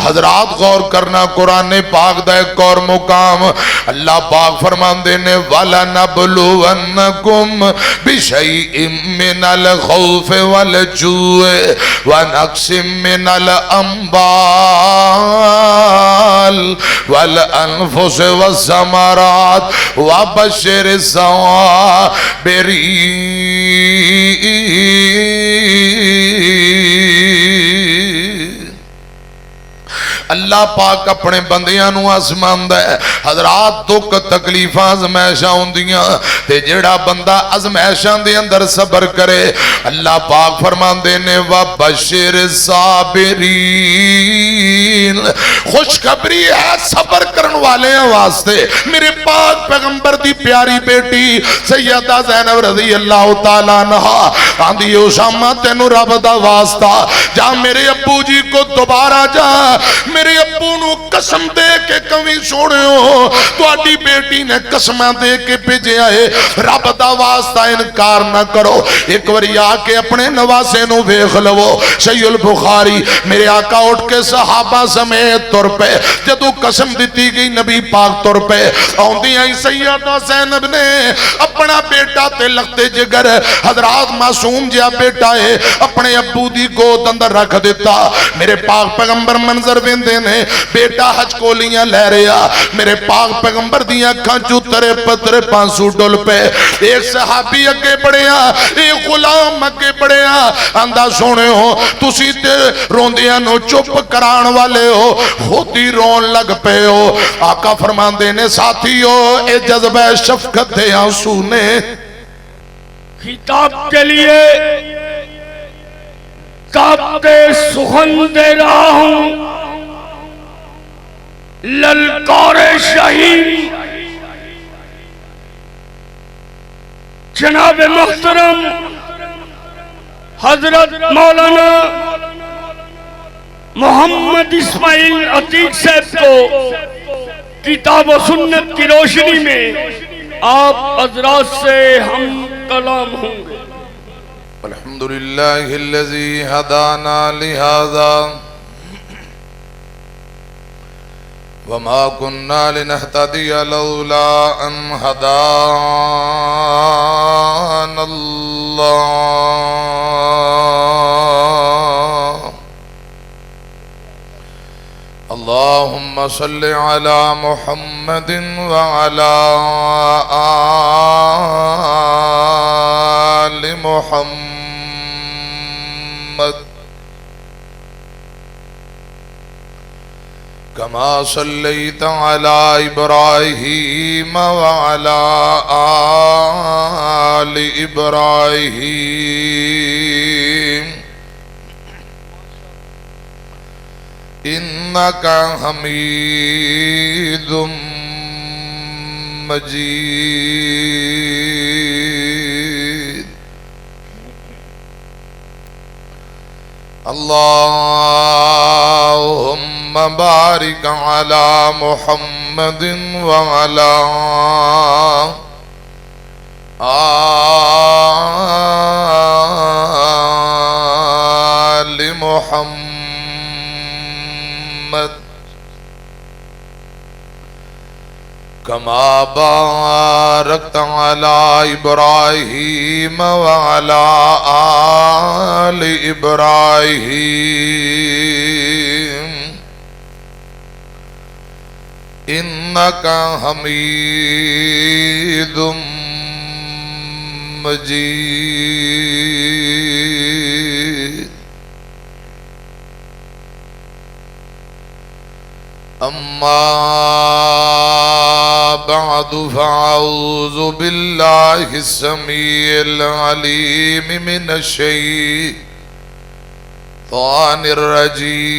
हजरात गौर करना, कुरान पाक दा एक और मुकाम अल्लाह पाक फरमांदे ने वाला नबलुवन्नकुम बिशैइन मिनल खौफ वल जूअ व नक्सिम मिनल अंबाल वल अनफुस वस्समरात व बशिर साबिरीन। अल्लाह पाक अपने बंदियां नू आजमांदा है। हजरात दुख तकलीफां अजमैशां होंदियां ते जेड़ा बंदा अजमैशां दे अंदर सबर करे अल्लाह पाक फरमांदे ने व बशिर साबिरीन, खुशखबरी है सबर करने वाले वास्ते। मेरे पाक पैगंबर दी प्यारी बेटी सैयदा ज़ैनब रज़ी अल्लाह तआला अन्हा आंदी उसामा तेनू रब दा वास्ता जा मेरे अब्बू जी को दोबारा जा मेरे अब्बू नू कसम दे के कवी सोनियो तुहाडी बेटी ने कसम दे के भेजा है, रब दा वास्ता इनकार ना करो। एक बारी आके अपने नवासे नू वेख लवो। सहीहुल बुखारी मेरे आका उठ के सहाबा समेत तुर पे, जदों कसम दी गई नबी पाक तुर पे आउंदियां ही सैयदा ज़ैनब ने अपना बेटा ते लगते जिगर हजरात मासूम जिहा बेटा है अपने अब्बू दी गोद अंदर रख दिता। मेरे पाक पैगंबर मंजर वेंदे ने बेटा हजकोलियां लै रहा, मेरे पाक पैगंबर दी अखां चों तरे पतरे पांसू डुल पे। एक सहाबी अगे बढ़िया, एक गुलाम अगे बढ़िया आंदा सुनियो तुसी ते रोंदियां नू चुप कराण वाले हो, खुद ही रोन लग पे हो। आका फरमांदे ने साथियो ए जज्बा शफकत दे आंसू ने खिताब के लिए कांपते सुखन दे रहा हूं, ललकारे शहीद जनाब मुहतरम हजरत मौलाना मोहम्मद इस्माइल अतीक साहब को किताब व सुन्नत की रोशनी में आप हजरात से हम कलाम होंगे। अल्हम्दुलिल्लाहिल्लज़ी हदाना लिहाज़ा वमा कुन्ना लिनहतदिया लौला अन हदानल्लाह। अल्लाहुम्मा सल्लि अला मुहम्मदिन व अला आलि मुहम्मद कमा सल्लैता अला इब्राहीम व अला आलि इब्राहीम इन्नका हमीदुम मजीद। अल्लाहुम्मा बारिक अला मुहम्मदिन व अला आलि मुहम्मद कमा बारकता अला इब्राहीम व अला आलि इब्राहीम इन्नका हमीदुम मजीद। अम्मा बअदु फ़अऊज़ु बिल्लाहि समीइल अलीम मिनश शैतानिर रजीम।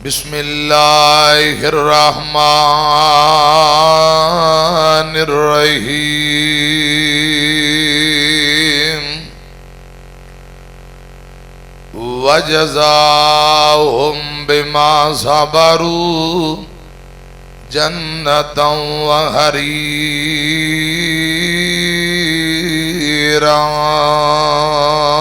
बिस्मिल्लाहिर रहमानिर रहीम। वजज़ाहुम बिमा सबरू जन्नतन व हरीर। किराम।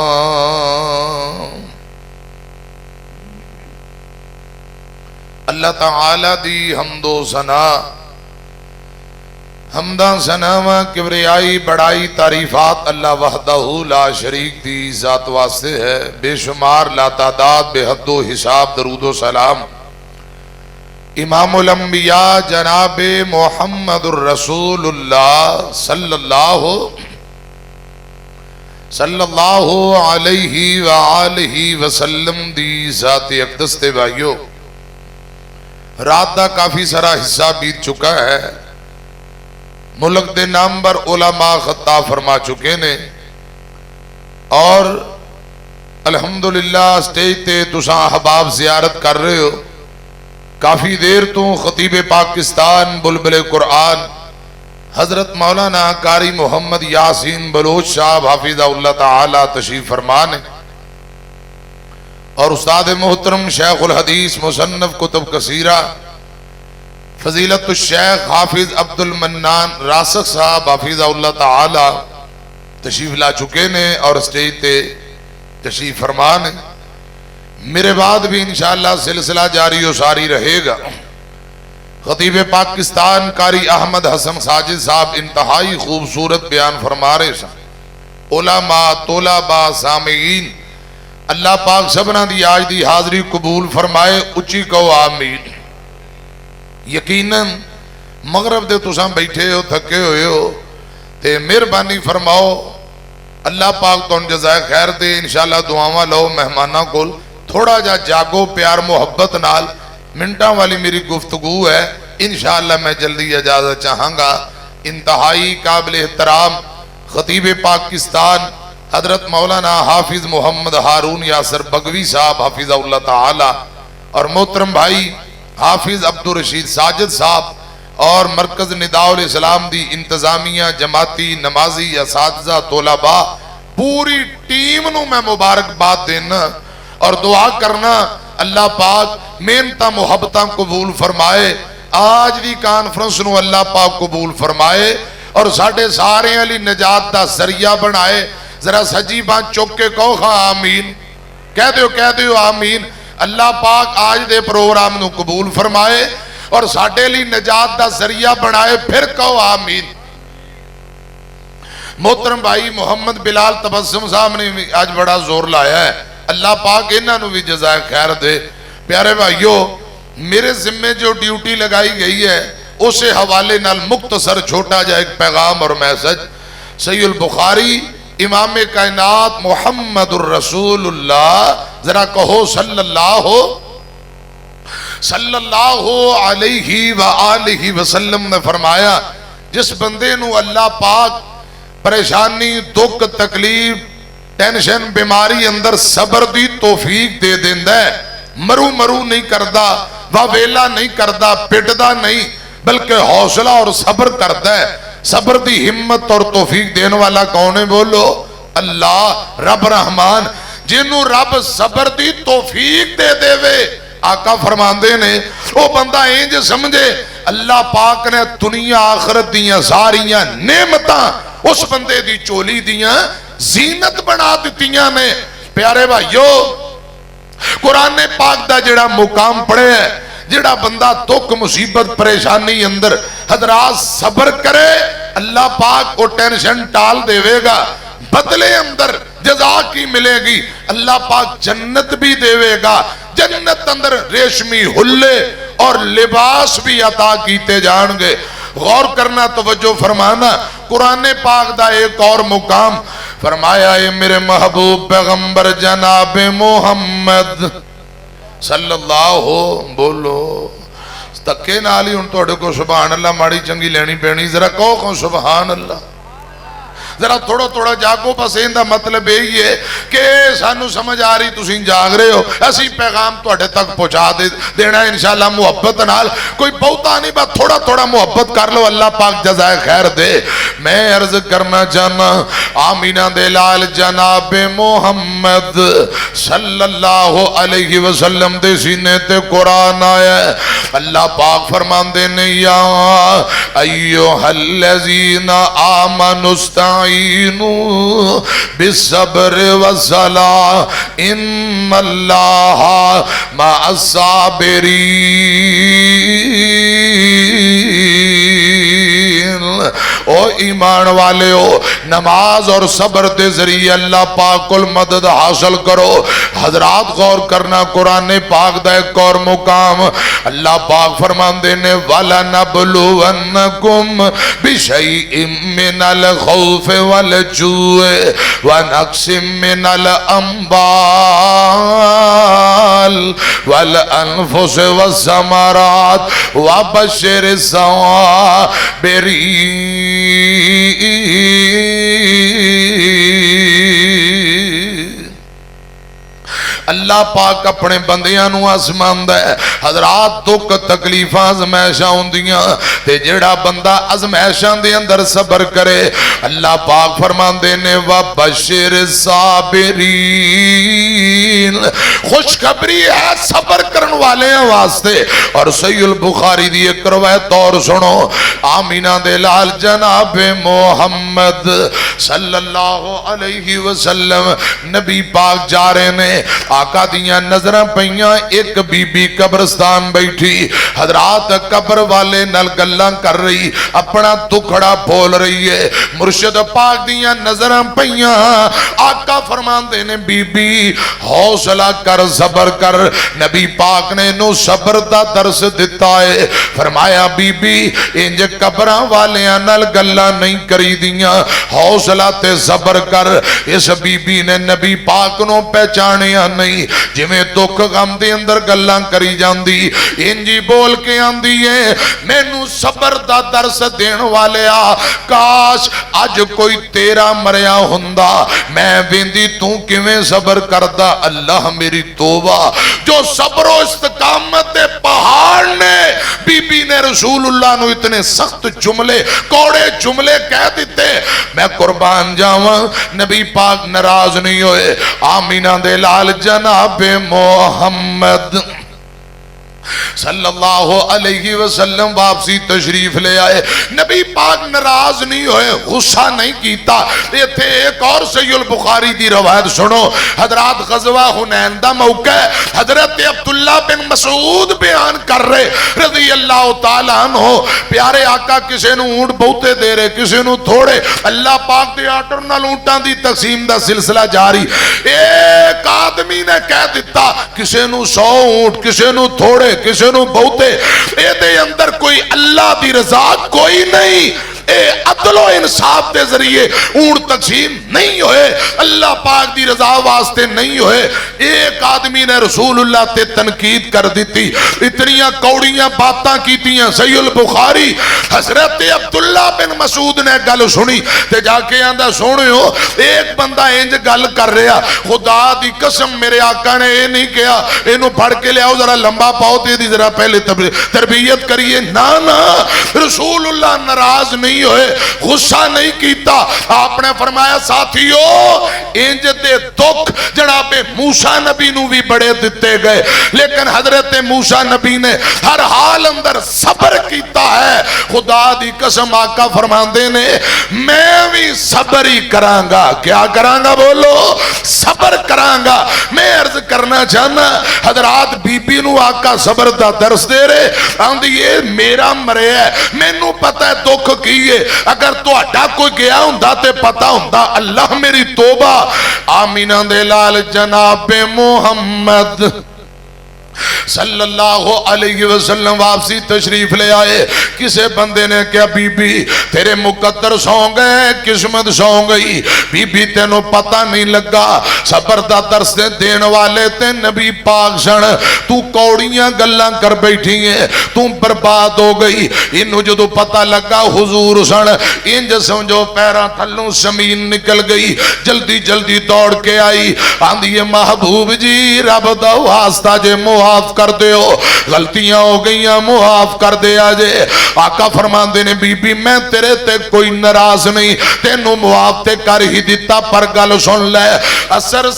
अल्लाह ताला दी हमदो सना, हमदा सनावा किबरियाई बड़ाई तारीफात अल्लाह वहदहू ला शरीक दी जात वास्ते है। बेशुमार लातादाद बेहदो हिसाब दरूदो सलाम इमामुल अंबिया जनाब मोहम्मदुर रसूलुल्लाह सल्लल्लाहु अलैहि व आलिहि वसल्लम दी जात अक़दस ते भाइयों, रात का काफी सारा हिस्सा बीत चुका है। मुल्क दे नाम पर उलमा खत्ता फरमा चुके ने और अल्हम्दुलिल्लाह स्टेज ते तुसा अहबाब जियारत कर रहे हो। काफी देर तो खतीब पाकिस्तान बुलबुल कुरान हजरत मौलाना कारी मोहम्मद यासीन बलोच साहब हाफिज़हुल्लाह ताला तशरीफ फरमा ने और उस्ताद मोहतरम शेखुल हदीस मुसन्नफ कुतुब कसीरा फजीलत शेख हाफिज अब्दुल मन्नान रासक साहब हाफिज़हुल्लाह ताला तशरीफ ला चुके ने और स्टेज ते तशरीफ फरमा ने। मेरे बाद भी इंशाअल्लाह सिलसिला जारी और सारी रहेगा। खतीब पाकिस्तान कारी अहमद हसन साजिद साहब इंतहाई खूबसूरत बयान फरमा रहे सन। उलमा तोलाबा सामीन अल्लाह पाक सबना दी आज दी हाजरी कबूल फरमाए। उच्ची कहो आमीन। यकीनन मगरब दे तुसां बैठे हो थके हुए हो ते मेहरबानी फरमाओ अल्लाह पाक तुहानू जज़ाए खैर दे। इंशाअल्लाह दुआवां लो मेहमानां कोल थोड़ा जा जागो प्यार मोहब्बत नाल। मिनटां वाली मेरी गुफ्तगू है, इंशाअल्लाह मैं जल्दी इजाजत चाहांगा। इंतहाई काबिल एहतराम खतीब पाकिस्तान हजरत मौलाना हाफिज मोहम्मद हारून यासर बगवी साहब हाफिज़हुल्लाह ताला और मोहतरम भाई हाफिज अब्दुल रशीद साजिद साहब और मरकज निदाउल इस्लाम दी इंतजामिया जमाती नमाजी असातिज़ा तोलाबा पूरी टीम नू मैं मुबारकबाद देना और दुआ करना अल्लाह पाक मेहनतां मुहब्बतां कबूल फरमाए। आज दी कॉन्फ्रेंस नू अल्लाह पाक कबूल फरमाए और साडे सारे अली निजात दा जरिया बनाए। जरा सजी बात चुक के कहो खां आमीन। कह दो आमीन। अल्लाह पाक आज दे प्रोग्राम नू कबूल फरमाए और साडे लिए निजात दा जरिया बनाए। फिर कहो आमीन। मोहतरम भाई मोहम्मद बिलाल तबस्सुम साहब ने आज बड़ा जोर लाया है। अल्लाह पाक इन्हां नू भी जज़ाए खैर दे। प्यारे भाइयों, मेरे जिम्मे जो ड्यूटी लगाई गई है उसे हवाले नाल मुख्तसर छोटा जा एक पैगाम और मैसेज। सहीहुल बुखारी इमाम कायनात मोहम्मदुर रसूलुल्लाह, जरा कहो सल्लल्लाहु अलैहि व आलिहि वसल्लम ने फरमाया, जिस बंदे नू अल्लाह पाक परेशानी दुख तकलीफ टेंशन बीमारी अंदर सबर दी तौफीक दे देंदा है, मरू मरू नहीं करता, वावेला नहीं करता, पिटदा नहीं, बल्कि हौसला और सबर करता है। सबर दी हिम्मत और तौफीक देने वाला कौन है? बोलो अल्लाह रब रहमान। जिन्हों रब सबर दी तौफीक दे देवे, आका फरमांदे ने वो बंदा इंज समझे अल्लाह पाक ने दुनिया आखरत दियां सारियां नेमतां उस बंदे दी चोली दियां जीनत बना दित्तियां ने। प्यारे भाइयों, कुरान पाक दा जिहड़ा मुकाम पढ़े है, जिहड़ा बंदा दुख मुसीबत परेशानी अंदर हजरात सबर करे, अल्लाह पाक वो टेंशन टाल देवेगा। बदले अंदर जजा की मिलेगी, अल्लाह पाक जन्नत भी देवेगा। जन्नत अंदर रेशमी हुल्ले और लिबास भी अता कीते जाएंगे। गौर करना, तवज्जो फरमाना। कुरान पाक दा एक और मुकाम फरमाया है, मेरे महबूब पैगंबर जनाब मोहम्मद सल्लल्लाहु, बोलो धक्के नाल ही हुण तुहाडे को सुभान अल्लाह माड़ी चंगी लेनी पैनी। जरा कहो सुभान अल्लाह। जरा थोड़ा थोड़ा जागो। बस इहदा मतलब यही है कि सानू समझ आ रही तुसीं जाग रहे हो, असीं पैगाम तुहाडे तक पहुंचा देना इंशाअल्लाह मुहब्बत नाल। कोई बहुता नहीं, बस थोड़ा थोड़ा मुहब्बत कर लो, अल्लाह पाक जज़ाए खैर दे। मैं अर्ज करना चाहना आमीना दे लाल जनाब मुहम्मद सल्लल्लाहु अलैहि वसल्लम दे सीने ते कुरान आया। अल्लाह पाक फरमांदे ने या अय्युहल्लज़ीना आमनुस्ताईनु बिस्सब्र वस्सलाह इन्नल्लाहा मअस्साबिरीन। ओ ईमान वाले हो, नमाज और सब्र के जरिए अल्लाह पाक कुल मदद हासिल करो। हजरात गौर करना, कुरान पाक दा एक और मुकाम अल्लाह पाक फरमांदे ने वाला नबलुवन्नकुम बिशैइन मिनल खौफ वल जूअ व नक्सिम मिनल अम्वाल वल अनफुस वस्समरात व बशिर साबिरीन। अल्लाह पाक अपने बंदियां नू आजमांदा है। हजरात दुख तकलीफां अजमैशां हुंदियां ते जेड़ा बंदा अजमैशां दे अंदर सबर करे, अल्लाह पाक फरमांदे ने व बशिर साबिरीन, खुशखबरी है सबर करने वाले वास्ते। और सहीहुल बुखारी दी एक रवायत और सुनो, आमीना दे लाल जनाब मुहम्मद सल्लल्लाहु अलैहि वसल्लम नबी पाक जा रहे ने, आका दियां नजरां पईयां एक बीबी कब्रस्तान बैठी, हजरात कब्र वाले नल गल्लां कर रही, अपना दुखड़ा बोल रही है। मुर्शिद पाक दियां नजरां पईयां, आका फरमांदे ने बीबी हौसला कर, सबर कर। नबी पाक ने इनू सबर दा दर्स दिता है। फरमाया बीबी इंज कब्रां वालियां नल गल्लां नहीं करी दियां, हौसला ते सबर कर। इस बीबी ने नबी पाक नू पहचानिया नहीं, जिवें दुख गम दे अंदर गल्लां करी जांदी, इंजी बोल के आंदी है मैनू सबर दा दर्स देण वालिया, काश अज कोई तेरा मरिया हुंदा, मैं वेंदी तू किवें सबर करदा। अल्लाह मेरी तौबा, जो सब्र और इस्तकामत दे पहाड़ ने बीबी ने रसूलुल्लाह नू इतने सख्त जुमले, कौड़े जुमले कह दिते, मैं कुर्बान जावां। नबी पाक नाराज नहीं होए। आमीना दे लाल जनाबे मोहम्मद सल्लल्लाहु अलैहि वसल्लम वापसी तशरीफ ले आए। नबी पाक नाराज नहीं होए, गुस्सा नहीं कीता। इत्थे एक और सहीहुल बुखारी दी रवायत सुनो, हजरात गज़वा हुनैन दा मौका है, हजरत अब्दुल्ला बिन मसूद बयान कर रहे रज़ी अल्लाह तआला अन्हु, प्यारे आका किसे नू ऊंट बहुते दे रहे, किसे नू थोड़े, अल्लाह पाक दे आर्डर नाल ऊंटां दी तकसीम दा सिलसिला जारी। एक आदमी ने कह दिता किसे नू 100 ऊंट, किसे नू थोड़े, किसे नू बहुते, एदे अंदर कोई अल्लाह दी रजा कोई नहीं। अदलो इंसाफ के जरिए ऊंट तकसीम नहीं होए, अल्लाह पाक दी रजा वास्ते नहीं होए। एक आदमी ने रसूलुल्लाह ते तनकीद कर दी, इतनियां कौड़ियां बातां कीतियां। सहीहुल बुखारी, हजरत अब्दुल्ला बिन मसूद ने गल सुनी ते जाके आंदा सुनियो एक बंदा इंज गल कर रहा, खुदा दी कसम मेरे आका ने यह नहीं कहा इनू फड़ के लियाओ जरा लंबा पाओ ते जरा पहले तरबियत करिए। ना ना, रसूलुल्लाह नाराज नहीं होए, गुस्सा नहीं कीता। आपने फरमाया साथियों इंज दे दुख जनाबे मूसा नबी नू भी बड़े दिते गए, लेकिन हजरत मूसा नबी ने हर हाल अंदर सबर कीता है। खुदा दी कसम आका फरमांदे ने मैं भी सबर ही करांगा। क्या करांगा बोलो? सबर करांगा। मैं अर्ज करना चाहना हजरात बीबी नू आका सबर दा दर्स दे रहे, आंदी ए मेरा मरिया मैनू पता है दुख की है, अगर तुहाडा कोई गया हुंदा ते पता हुंदा। अल्लाह मेरी तौबा। आमीना दे लाल जनाबे मुहम्मद सल्लल्लाहु अलैहि वसल्लम वापसी तशरीफ ले आए। किसे बंदे ने क्या बीबी तेरे मुकद्दर सौ गए, किस्मत सौ गई। बीबी तेनों पता नहीं लगा, सबर दा दर्स देने वाले ते नबी पाक सन, तू कौड़ियां गल्लां कर बैठी है, तू बर्बाद हो गई। इनू जो पता लगा हुजूर सन, इंज समझो पैरों थल्लों जमीन निकल गई। जल्दी जल्दी दौड़ के आई, आंदी महबूब जी रब दा वास्ता जे मुआफ कर दियो, गलतियां हो गई मुआफ कर दिया जे। आका फरमाते ने बीबी मैं तेरे ते कोई नाराज नहीं, तेनू मुआफ ते कर ही दिता, पर गल सुन ले, असल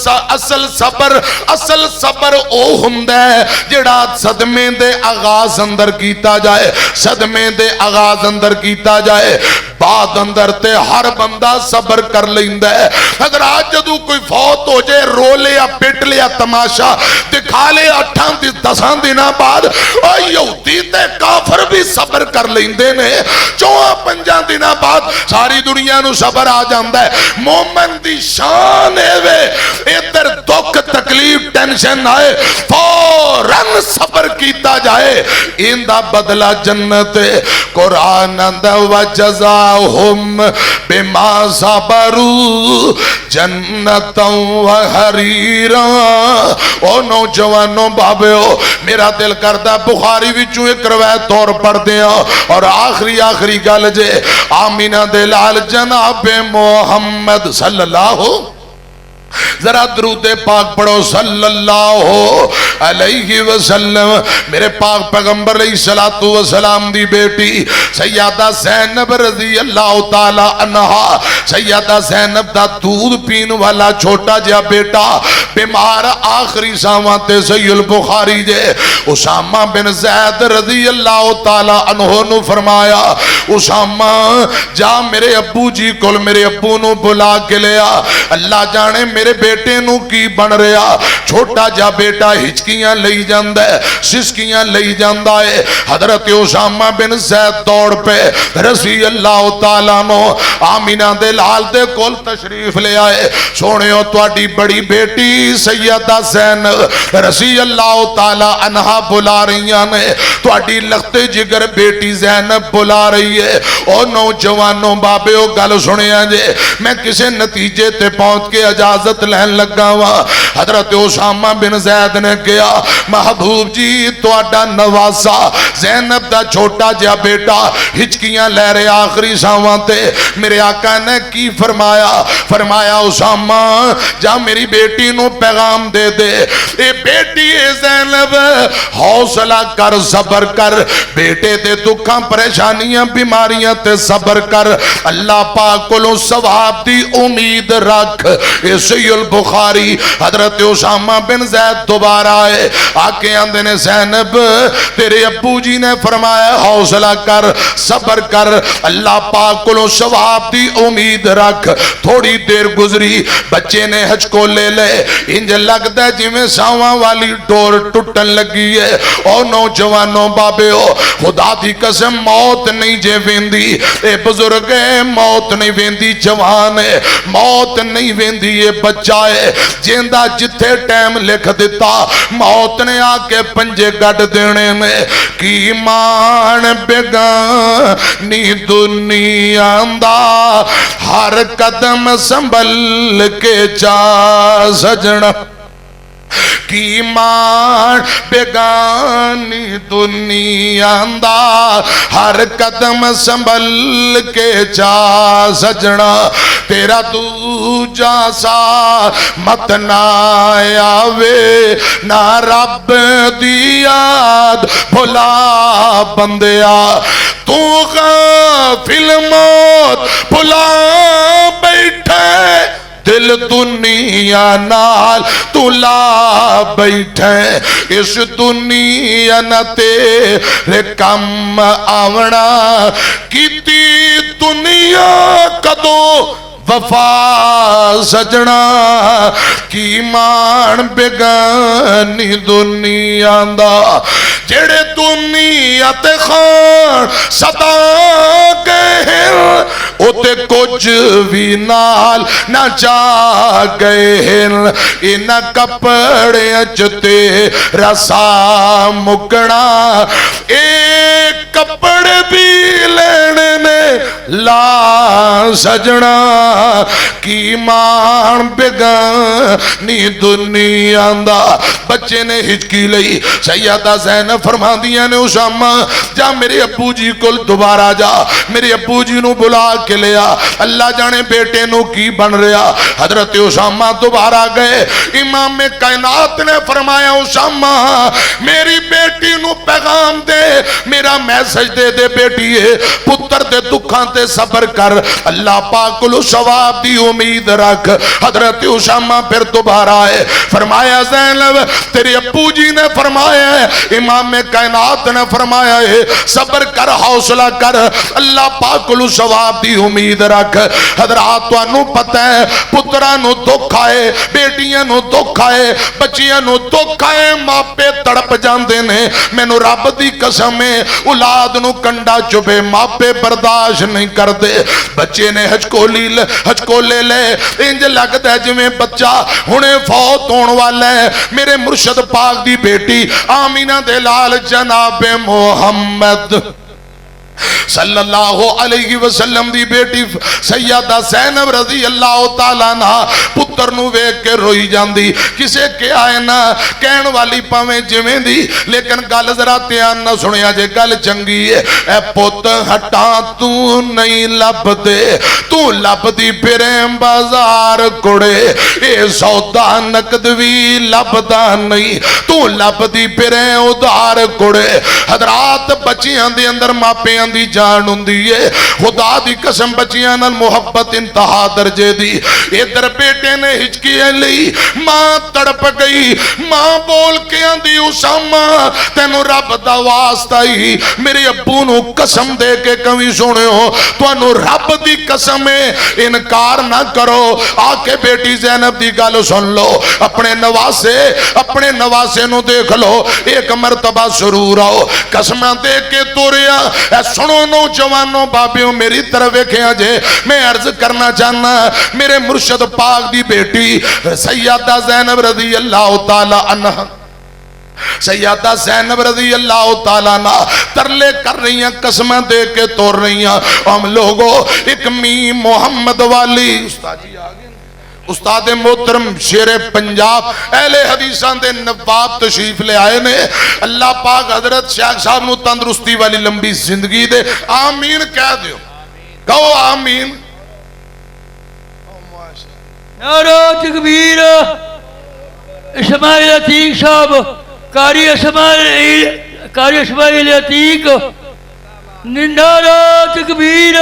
सबर ओ हुंदा है जिहड़ा सदमे दे आगाज अंदर कीता जाए, सदमे दे आगाज अंदर कीता जाए, बाद अंदर ते हर बंदा सबर कर लेंदा है। अगर आज जदों कोई फौत हो जाए, रो लिया पिट लिया तमाशा दिखा ले, 8-10 दिनों बाद यहूदी ते काफर भी सबर कर लेंदे ने, 4-5 दिनों बाद सारी दुनिया नू सबर आ जाता है। मोमन दी शान है इधर दुख तकलीफ टेंशन आए फौरन सबर कीता जाए, इंदा बदला जन्नत। कुरान अंदा वजज़ाहुम बिमा सबरू जन्नतों व हरीरा। ओ नौजवानों बाबेओ, मेरा दिल करता बुखारी विचों एक रवायत तौर पढ़दे और आखिरी गल जे आमीना दे लाल जनाबे मोहम्मद सल्लल्लाहु, जरा दरूदे पाक पढ़ो सल्लल्लाहु अलैहि वसल्लम। मेरे पाक पैगंबर अलैहिस्सलातु वस्सलाम दी बेटी सैयदा ज़ैनब रज़ी अल्लाह ताला अन्हा, सैयदा ज़ैनब दा दूध पीन वाला छोटा जिहा बेटा बीमार, आखिरी सावां ते सहीहुल बुखारी जे उसामा बिन ज़ैद रज़ी अल्लाह ताला अन्हु नु फरमाया, उसामा जा मेरे अब्बू जी कोल मेरे अब्बू नु बुला के लिया, अल्लाह जाने मेरे बेटे नू की बन रहा। छोटा जा बेटा हिचकियां लई जांदा है, सिसकियां लई जांदा है। हजरत उसामा बिन ज़ैद दौड़ पे रज़ी अल्लाह ताला नो आमीना दे लाल दे कोल तशरीफ ले आए। सोहणियो तुहाडी बड़ी बेटी सैयदा ज़ैनब रज़ी अल्लाह ताला अन्हा बुला रही ने, तुहाडी लखते जिगर बेटी ज़ैनब बुला रही है। ओ नौजवानों बाबेओ गल सुनिया जे, मैं किसे नतीजे ते पहुंच के इजाजत लैन लगा वा। हजरत उसामा बिन ज़ैद ने कहा, महबूब जी तुहाडा नवासा ज़ैनब दा छोटा जिहा बेटा हिचकियां लै रहा आखिरी सावां ते। मेरे आका ने की फरमाया, फरमाया उसामा जा मेरी बेटी नू पैगाम दे दे, ए बेटी ज़ैनब हौसला कर सबर कर, बेटे ते दुखां परेशानियां बीमारियां ते सबर कर, अल्लाह पाक कोलों सवाब दी उम्मीद रख। सहीहुल बुखारी हजरत उसामा बिन ज़ैद दोबारा आए, आके आंदे ने ज़ैनब तेरे अब्बू जी ने फरमाया हौसला कर सबर कर, अल्लाह पाक कोलों सवाब दी उम्मीद रख। थोड़ी देर गुजरी, बच्चे ने हचकोले ले, इंज लगदा है जिवें सावां वाली डोर टुटन लगी है। और नौजवानों बाबेओ खुदा दी कसम मौत नहीं जे वेंदी, ए बुजुर्ग है मौत नहीं वेंदी, जवान है मौत नहीं वेंदी, ये बच्चा है जिंदा जिथे टाइम लिख दिता मौत ने आके पंजे गड देने में। की मान बेगानी दुनिया दा हर कदम संभल के चा सजना, की मान बेगानी दुनिया दा हर कदम संभल के जा सजना, तेरा दूजा सा मत ना आवे ना रब दी याद भुला बंदिया, तू गाफिल मौत भुला बैठे, दिल दुनिया नाल तुला बैठे, इस दुनिया न तेरे कम आवना, कीती दुनिया कदों वफा सजना, की मान बेगानी दुनिया दा, जेड़े दुनिया ते खान सदा गए उते कुछ भी नाल ना जा गए, इन कपड़े चते रसा मुकना, एक कपड़े भी लेने ने ला सजना की मान बेगानी दुनिया दा। बच्चे ने हिचकी लई, सैयदा ज़ैनब फरमांदियां ने उसामा जा मेरे अब्बू जी को दोबारा जा, मेरे अब्बू जी नू बुला के लिया, अल्लाह जाने बेटे नू की बन रहा। हजरत उसामा दोबारा गए, इमाम कायनात ने फरमाया उसामा मेरी बेटी नू पैगाम दे, मेरा मैसेज दे दे बेटीए, पुत्र दे दुखां ते सबर कर, अल्लाह पाक को सवाब दी उम्मीद रख। हजरत उसामा फिर दोबारा आए, फरमाया ज़ैनब तेरे अब्बू जी ने फरमाया है, इमाम कायनात ने फरमाया है सबर कर, हौसला कर, अल्लाह पाक को सवाब दी उम्मीद रख। हजरात तुहानू पता है पुत्रा नू दुख आए, बेटियां नू दुख आए, बच्चियां नू दुख आए, मापे तड़प जांदे ने, मैनू रब दी कसम है औलाद नू कंडा चुभे मापे बर्दाश्त नहीं करते। बच्चे ने हचकोले ले, इंज लगता है जिवें बच्चा हुणे फौत होने वाला है। मेरे मुर्शद पाक दी बेटी आमीना दे लाल जनाबे मोहम्मद सल्लल्लाहु अलैहि वसल्लम दी बेटी सैयदा ज़ैनब रज़ी अल्लाह तआला अन्हा पुत्र नू वेख के रोई जांदी। किसे कहा है ना कहण वाली भावें जिवें दी, लेकिन गल जरा ध्यान ना सुनिया जे, गल चंगी है। ए पुत हटा तू नहीं लभदे, तू लभदी फिरे बाजार कुड़े, ए सौदा नकद भी लभदा नहीं, तू लभदी फिरे उधार कुड़े। हजरात बच्चियां दे अंदर मापियां दी जान हुंदी है, खुदा दी कसम बच्चियां नाल मुहब्बत इंतहा दर्जे दी। इधर बेटे ने हिचकी लई, मां तड़प गई, मां बोल के आंदी उसामा तेनू रब दा वास्ता ही मेरे अब्बू नू कसम दे के कभी सुनियो, तुहानू रब दी कसम है इनकार ना करो। आके बेटी ज़ैनब दी गल सुन लो, अपने नवासे नू देख लो, एक मरतबा जरूर आओ कसम दे के तुरिया। सुनो नौजवानों बाबियों मेरी तरफ वेखिया जे, मैं अर्ज करना चाहना मेरे मुर्शद पाक दी बेटी सैयदा ज़ैनब रज़ी अल्लाह तआला अन्हा, सैयदा ज़ैनब रज़ी अल्लाह तआला अन्हा तरले कर रही हैं, कसम दे के तोड़ रही हैं। हम लोगों एक मी मोहम्मद वाली उस्ताद जी आ गए, उस्ताद मोहतरम शेरे पंजाब अहले हदीसां दे नवाब तशरीफ ले आए ने। अल्लाह पाक हजरत शेख साहब नू तंदुरुस्ती वाली लंबी जिंदगी दे, आमीन कह दियो, कहो आमीन। नारा तकबीर। इस्माइल अतीक साहब, कारी इस्माइल अतीक, नारा तकबीर।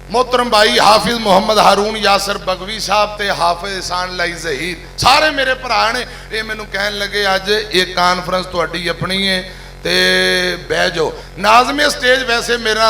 मोहतरम भाई हाफिज मोहम्मद हारून यासर बगवी साहब ते हाफिज एहसान लाई ज़हीद सारे मेरे भरा ने, ये मैनू कहन लगे अज एक कॉन्फ्रेंस तुहाडी अपनी है ते बह जाओ। नाज़मे स्टेज वैसे मेरा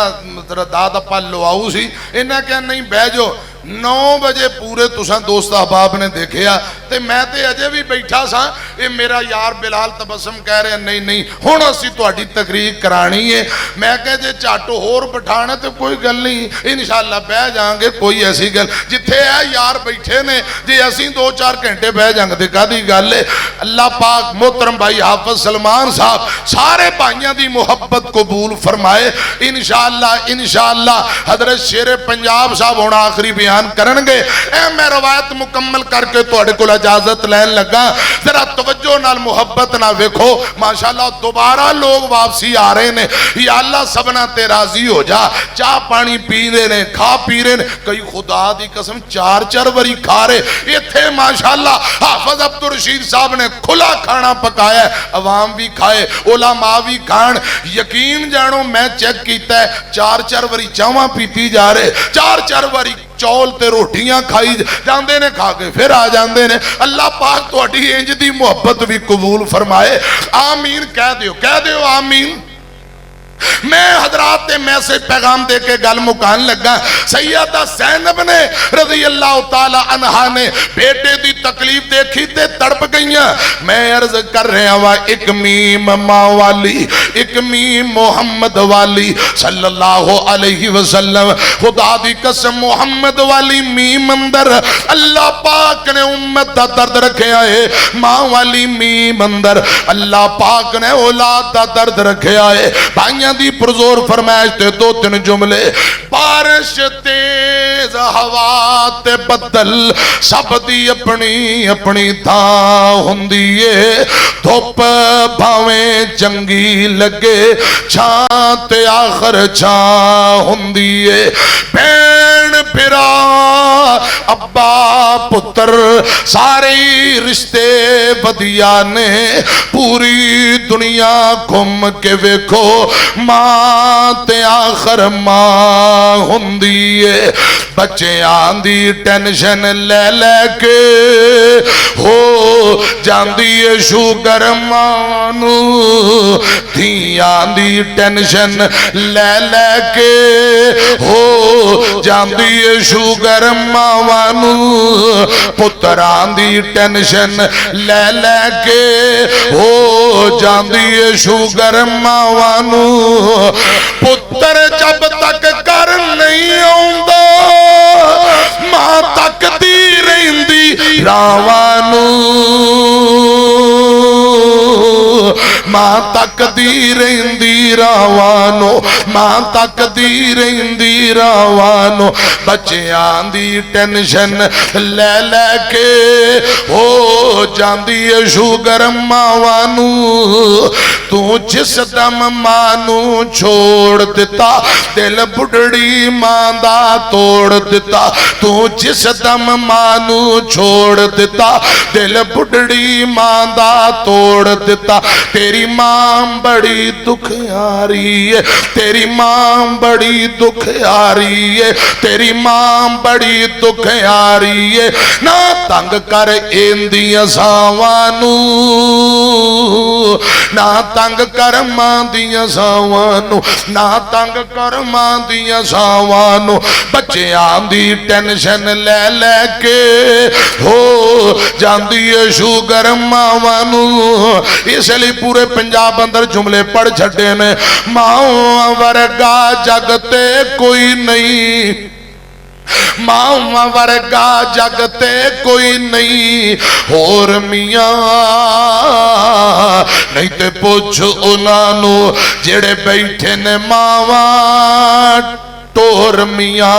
दाद अपा लवाऊ सी, इन्हें कहा नहीं बह जाओ। 9 बजे पूरे तुसा दोस्त अहबाब ने देखिया ते मैं ते अजे भी बैठा सा, ये मेरा यार बिलाल तबसम कह रहे नहीं नहीं हुण असीं तुहाडी तकरीर करानी है। मैं कह जे झट होर बिठाना तो कोई गल नहीं, इंशाअल्लाह बह जाएंगे, कोई ऐसी गल जिथे है यार बैठे ने, जे असीं 2-4 घंटे बह जाएंगे तो काहदी गल है। अल्लाह पाक मोहतरम भाई हाफिज सलमान साहब सारे भाइयों की मुहब्बत कबूल फरमाए इंशाअल्लाह। इंशाअल्लाह हजरत शेरे पंजाब साहब हुण आखिरी बयान करनगे। मैं रवायत मुकम्मल करके तुहाडे कोल इजाजत लैन लगा, जरा तवज्जो नाल मुहब्बत ना वेखो। माशाअल्लाह दोबारा लोग वापसी आ रहे ने, या अल्लाह सबना ते राजी हो जा। चाह पानी पी रहे ने, खा पी रहे ने, कई खुदा दी कसम 4-4 बारी खा रहे। इत्थे माशाअल्लाह हाफिज अब्दुल रशीद साहब ने खुला खाना पकाया, अवाम भी खाए, उलमा भी खान। यकीन जानो मैं चेक किया 4-4 बारी चावां पीती जा रहे, 4-4 बारी चौल ते रोटियां खाई जाते ने, खा के फिर आ जाते ने। अल्लाह पाक तुहाडी इंज दी मुहब्बत भी कबूल फरमाए। आमीन कह दियो आमीन। मैं हजरात मैसेज पैगाम दे के गल मुकान लगा। सैयदा ज़ैनब ने रज़ी अल्लाह तआला अन्हा ने बेटे दी तकलीफ देखी ते तड़प गईयां। मैं अर्ज कर रहा वा एक मीम मां वाली, एक मीम मोहम्मद वाली सल्लल्लाहु अलैहि वसल्लम। खुदा दी कसम मोहम्मद वाली मीम अंदर अल्लाह पाक ने उम्मत दा दर्द रखा है, मां वाली मीम अंदर अल्लाह पाक ने औलाद दा दर्द रखा है। भाई आलिया दी पुरजोर फरमाइश ते दो तीन जुमले बारिश तेज हवा ते बदल सब दी अपनी अपनी थां हुंदी है धुप भावें चंगी लगे छां ते आखर छां हुंदी है भैन फिरा अब्बा पुत्र सारे रिश्ते वधिया ने पूरी दुनिया घूम के वेखो मां ते आखर मां हुंदी है बच्चों दी टेंशन ले लेके हो जांदी है शुगर मां नू धियां दी टेंशन ले लेके हो जांदी है शुगर मावां नू पुत्रां दी टेंशन ले लेके हो जांदी है शुगर मावां नू पुत्र जब तक कर नहीं आउंदा मां तकदी रहिंदी रावां नू मां तकदी रहिंदी रावां नू मां तकदी रहिंदी रावां नू बच्चियां दी टेंशन ले लेके हो जांदी है शुगर मावां नू तू जिस दम मां नू छोड़ दिता दिल बुढ़ड़ी मां दा तोड़ दिता तू जिस दम मां नू छोड़ दिता दिल बुढ़ड़ी मां दा तोड़ दिता तेरी मां बड़ी दुखियारी है तेरी मां बड़ी दुखियारी है तेरी मां बड़ी दुखियारी है ना तंग कर इंदियां सावां नू ना तंग कर मां दियां सावां नू ना तंग कर मां दियां सावां नू बच्चियां दी टेंशन ले लेके हो जांदी है शुगर मावां नू इसलिए पूरे पंजाब अंदर जुमले पढ़ छड़े ने मां वर्गा जग ते कोई नहीं मां वर्गा जग ते कोई नहीं होर मियां नहीं ते पुछ उन्हां जेड़े बैठे ने मावां टोर मियां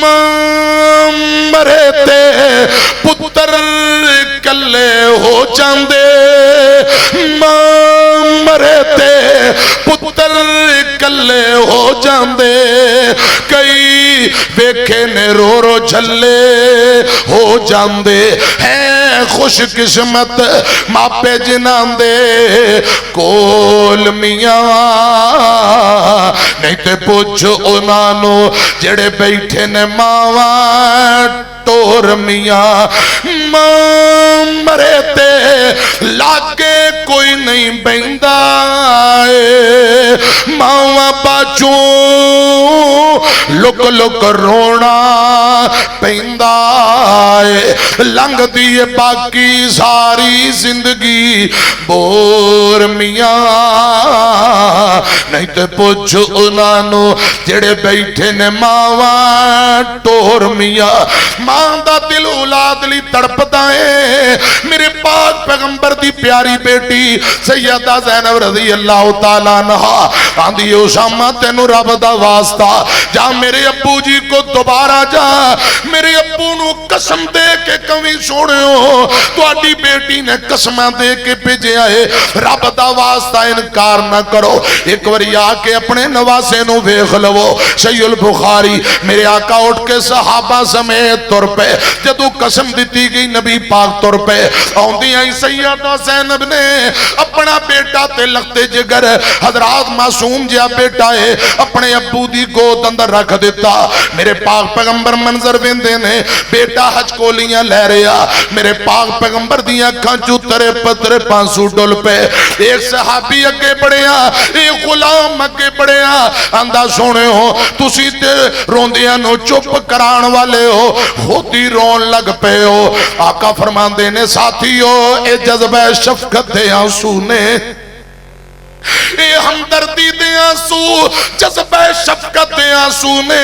मां मरे ते पुत्र कल्ले हो जांदे मां मरे ते पुत्र कल्ले हो जांदे कई वेखे ने रो रो झल्ले हो जांदे हैं खुश किस्मत मापे जिन्हां दे कोल मियां नहीं ते पुछ उन्हां नू जेड़े बैठे ने मावां टोर मियां मां मरे ते लागे कोई नहीं बहिंदा मावां बाजू लुक लुक रोना पैंदा लंघदी है बाकी सारी जिंदगी बोर मियां नहीं ते पुछ उन्हां नू जेड़े बैठे ने मावां टोर मियां मां दा दिल औलाद लई तड़पदा है मेरे पाक पैगंबर दी प्यारी बेटी सैयदा ज़ैनब रज़ी अल्लाह तआला अन्हा आंदी उसामा तेनू रब दा वास्ता जा मेरे अब्बू जी को दोबारा जा मेरे अब्बू नू कसम दे के कवी सोनियो तुहाडी बेटी ने कसम दे के भेजिया है रब दा वास्ता इनकार ना करो एक बारी आके अपने नवासे नू वेख लवो सहीहुल बुखारी मेरे आका उठ के सहाबा समेत तुर पे जदों कसम दी गई नबी पाक तुर पे आउंदियां ही सैयदा ज़ैनब ने अपना बेटा ते लखते जिगर हजरात मासूम जिहा बेटा है अपने अब्बू दी गोद अंदर रख दिता मेरे पाक पैगंबर मंजर वेंदे ने बेटा हजकोलियां लै रहा मेरे पाक पैगंबर दी अखां चों तरे पतरे पांसू डुल पे एक सहाबी अगे बढ़िया एक गुलाम अगे बढ़िया आंदा सुनियो तुसी ते रोंदियां नु चुप कराण वाले हो खुद ही रोन लग पे हो आका फरमांदे ने साथियो ए जज्बा शफकत दे आंसू ने हमदर्दी दे आंसू जज्बा शफकत दे आंसू ने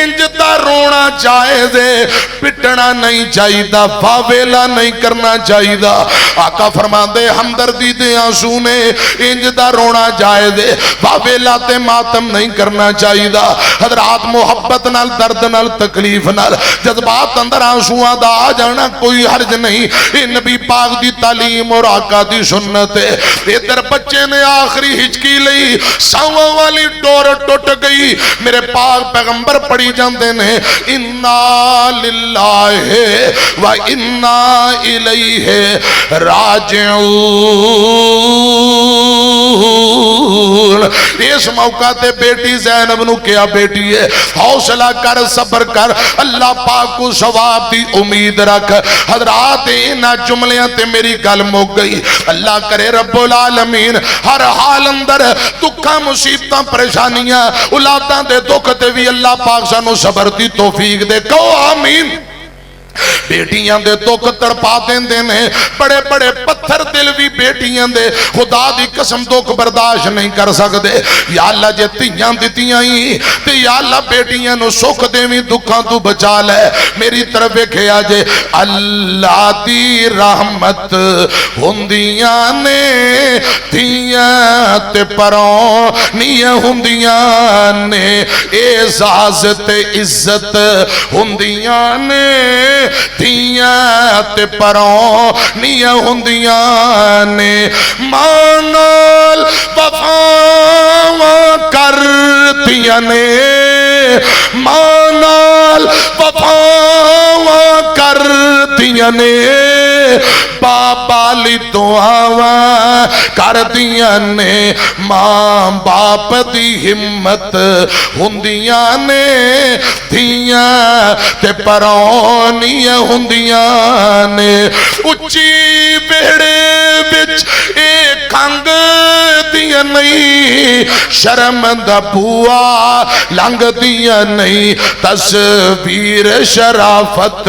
इंज दा रोना जायज है, पिटना नहीं चाहिए, वावेला नहीं करना चाहिए। आका फरमाते हमदर्दी दे आंसू ने इंज दा रोना जायज है, वावेला ते मातम नहीं करना चाहिए। हजरात मुहब्बत नाल, दर्द नाल, तकलीफ नाल, जज्बात अंदर आंसुआं दा आ जाना कोई हर्ज नहीं। ये नबी पाक दी तालीम और आका दी सुन्नत है। इधर बच्चे ने आखिरी हिचकी लई, सावां वाली डोर टुट गई, मेरे पाक पैगंबर पढ़ी जाते ने इन्ना लिल्लाहि व इन्ना इलैहि राजिऊन। इस मौका ते बेटी ज़ैनब नु क्या बेटी है, हौसला कर, सब्र कर, अल्लाह पाक को सवाब दी उम्मीद रख। हजरात इन्हां जुमलियां ते मेरी गल मुक गई। अल्लाह करे रब्बुल आलमीन हर हाल अंदर दुखा मुसीबतां परेशानियां औलादां दे दुख ते भी अल्लाह पाक सानू सबर दी तौफीक दे। कहो आमीन। बेटियां दे दुख तड़पा देंदे ने, बड़े बड़े पत्थर दिल भी बेटियां दे खुदा दी कसम दुख बर्दाश्त नहीं कर सकते। या अल्लाह जे धीयां दित्तियां ही ते या अल्लाह बेटियां नु सुख देवीं, दुखां तू बचा ले। मेरी तरफ वेखिया जे अल्लाह दी रहमत हुंदियां ने धीयां ते परों नियां हुंदियां ने, एजाज़ ते इज्जत हुंदियां ने धीयां ते परों नियां हुंदियां ने। मां नाल वफावां करदियां ने, मां नाल वफावां करदियां ने, बाबा ली दुआवां करदियां ने। मां बाप दी हिम्मत हुंदियां ने धीयां ते परों नियां हुंदियां ने। उच्ची बेड़े विच ए खंग दियां नहीं, शर्म दा बुआ लंघ दियां नहीं, तस्वीर शराफत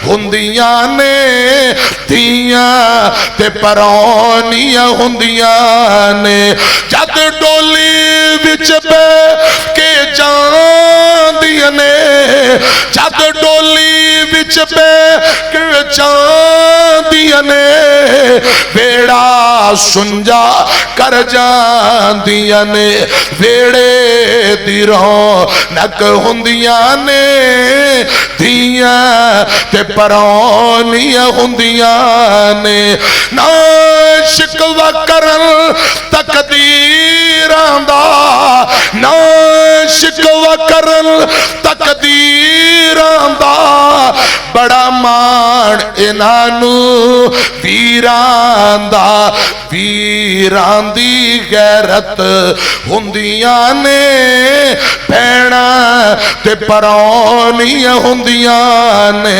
हुंदियां ने धीयां ते परों नियां हुंदियां ने। जद डोली विच बैठ के जांदियां ने, जद डोली विच बैठ के जांदियां ने, बेड़ा सुंजा कर जांदियां ने, वेड़े दी रौनक हुंदियां ने धीयां ते परों नियां हुंदियां ने। ना शिकवा करन तकदीरां दा, ना शिकवा करन तकदीरां दा, बड़ा मान इन्हां नू वीरां दा। वीरां दी गैरत हुंदियां ने भैणां ते परों नियां हुंदियां ने।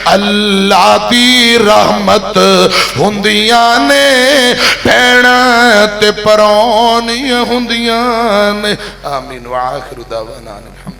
अल्लाह दी रहमत हुंदियां ने भैणां ते परों नियां हुंदियां ने। आमीन व आखिरु दावाना अनिल हम्दुलिल्लाह।